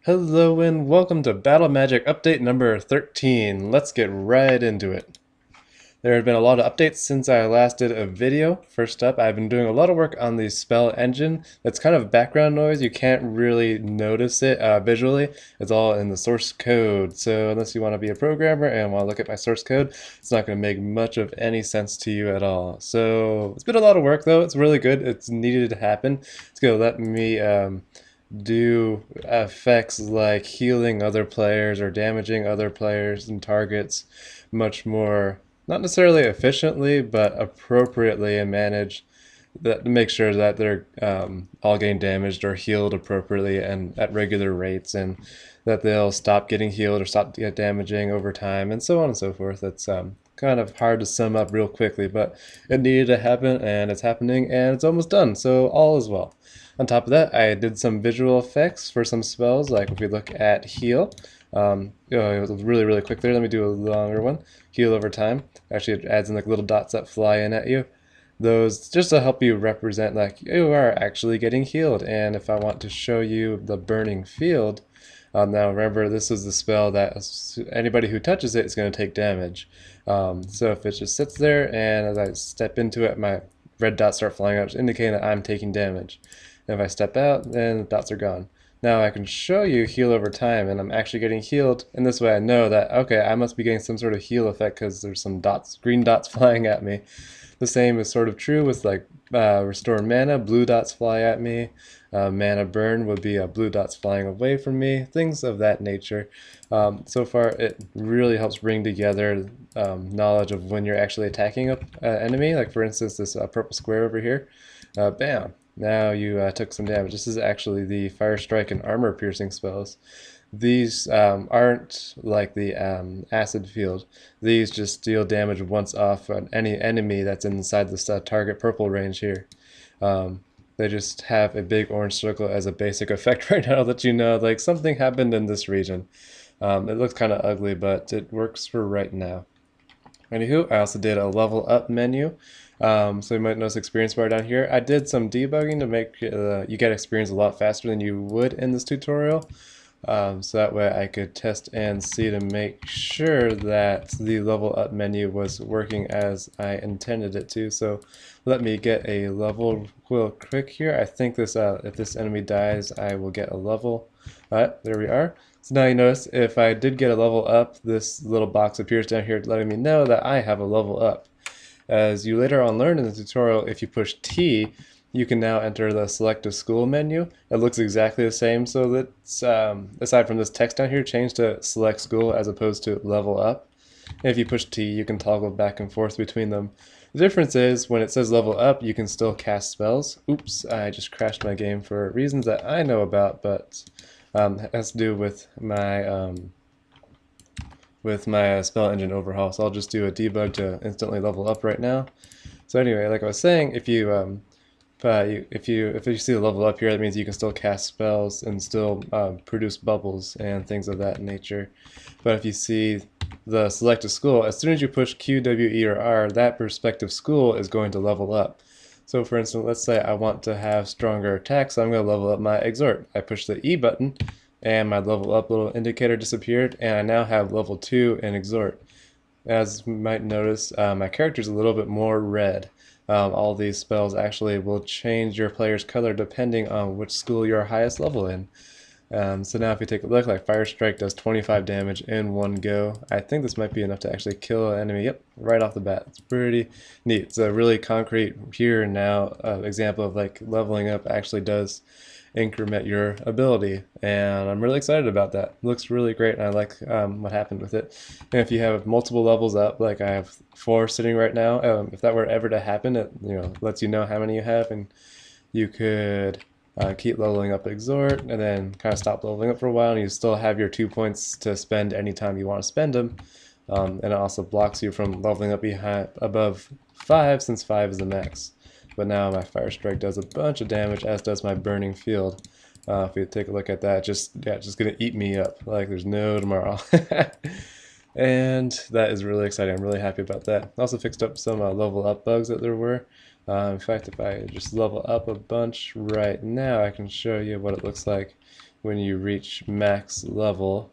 Hello and welcome to Battle Magic update number 13. Let's get right into it. There have been a lot of updates since I last did a video. First up, I've been doing a lot of work on the spell engine. It's kind of background noise. You can't really notice it visually. It's all in the source code. So unless you want to be a programmer and want to look at my source code, it's not going to make much of any sense to you at all. So it's been a lot of work though. It's really good. It's needed to happen. It's going to let me do effects like healing other players or damaging other players and targets much more, not necessarily efficiently, but appropriately, and manage that to make sure that they're all getting damaged or healed appropriately and at regular rates, and that they'll stop getting healed or stop get damaging over time, and so on and so forth. It's kind of hard to sum up real quickly, but it needed to happen, and it's happening, and it's almost done, so all is well. On top of that, I did some visual effects for some spells, like if we look at heal. It was really quick there. Let me do a longer one. Heal over time. Actually, it adds in like little dots that fly in at you. Those just to help you represent like you are actually getting healed. And if I want to show you the burning field, now remember this is the spell that anybody who touches it is going to take damage. So if it just sits there and as I step into it, my red dots start flying out, indicating that I'm taking damage. And if I step out, then the dots are gone. Now I can show you heal over time, and I'm actually getting healed. And this way I know that, okay, I must be getting some sort of heal effect because there's some dots, green dots flying at me. The same is sort of true with like restore mana, blue dots fly at me. Mana burn would be blue dots flying away from me, things of that nature. So far it really helps bring together knowledge of when you're actually attacking an enemy. Like for instance this purple square over here, bam. Now you took some damage. This is actually the Fire Strike and Armor Piercing spells. These aren't like the Acid Field. These just deal damage once off on any enemy that's inside the target purple range here. They just have a big orange circle as a basic effect right now that you know like something happened in this region. It looks kind of ugly, but it works for right now. Anywho, I also did a level up menu. So you might notice experience bar down here. I did some debugging to make you get experience a lot faster than you would in this tutorial. So that way I could test and see to make sure that the level up menu was working as I intended it to. So let me get a level real quick here. I think this if this enemy dies, I will get a level. Alright, there we are. So now you notice if I did get a level up, this little box appears down here letting me know that I have a level up. As you later on learn in the tutorial, if you push T, you can now enter the select a school menu. It looks exactly the same, so let's, aside from this text down here, change to select school as opposed to level up. And if you push T, you can toggle back and forth between them. The difference is, when it says level up, you can still cast spells. Oops, I just crashed my game for reasons that I know about, but it has to do with my spell engine overhaul. So I'll just do a debug to instantly level up right now. So anyway, like I was saying, if you see the level up here, that means you can still cast spells and still produce bubbles and things of that nature. But if you see the select a school, as soon as you push Q, W, E, or R, that prospective school is going to level up. So for instance, let's say I want to have stronger attacks, so I'm going to level up my exhort. I push the E button, and my level up little indicator disappeared, and I now have level 2 in exhort. As you might notice, my character is a little bit more red. All these spells actually will change your player's color depending on which school you're highest level in. So now if you take a look, like Fire Strike does 25 damage in one go. I think this might be enough to actually kill an enemy. Yep, right off the bat. It's pretty neat. It's a really concrete here and now example of like leveling up actually does increment your ability, and I'm really excited about that. It looks really great, and I like what happened with it. And if you have multiple levels up, like I have 4 sitting right now, if that were ever to happen, it lets you know how many you have, and you could keep leveling up exhort and then kind of stop leveling up for a while, and you still have your 2 points to spend anytime you want to spend them. And it also blocks you from leveling up above 5, since 5 is the max. But now my Fire Strike does a bunch of damage, as does my Burning Field. If you take a look at that, just gonna eat me up like there's no tomorrow. And that is really exciting. I'm really happy about that. I also fixed up some level up bugs that there were. In fact, if I just level up a bunch right now, I can show you what it looks like when you reach max level,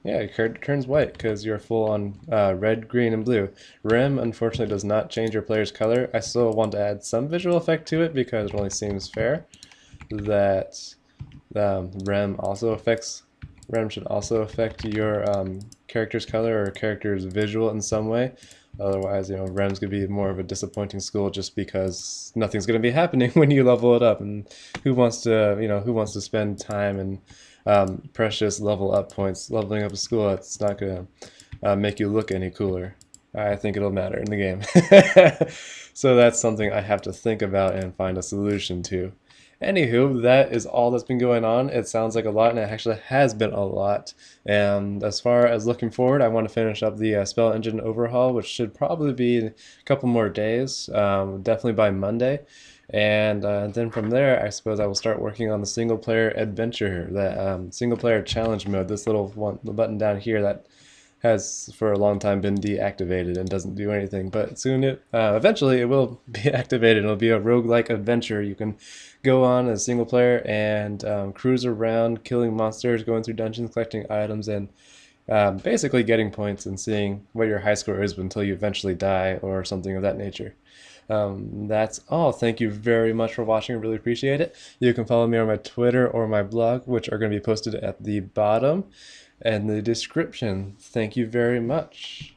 yeah, your card turns white because you're full on red, green, and blue. Rim, unfortunately, does not change your player's color. I still want to add some visual effect to it because it only seems fair that Rem should also affect your character's color or character's visual in some way. Otherwise, Rem's gonna be more of a disappointing school just because nothing's gonna be happening when you level it up. And who wants to spend time and precious level up points leveling up a school that's not gonna make you look any cooler? I think it'll matter in the game. So that's something I have to think about and find a solution to. Anywho, that is all that's been going on. It sounds like a lot, and it actually has been a lot. And as far as looking forward, I want to finish up the spell engine overhaul, which should probably be a couple more days, definitely by Monday. And then from there, I suppose I will start working on the single player adventure, that single player challenge mode, this little one, the button down here that has for a long time been deactivated and doesn't do anything, but soon eventually it will be activated. It'll be a roguelike adventure. You can go on as a single player and cruise around killing monsters, going through dungeons, collecting items, and basically getting points and seeing what your high score is until you eventually die or something of that nature. That's all. Thank you very much for watching. I really appreciate it. You can follow me on my Twitter or my blog, which are going to be posted at the bottom and the description. Thank you very much.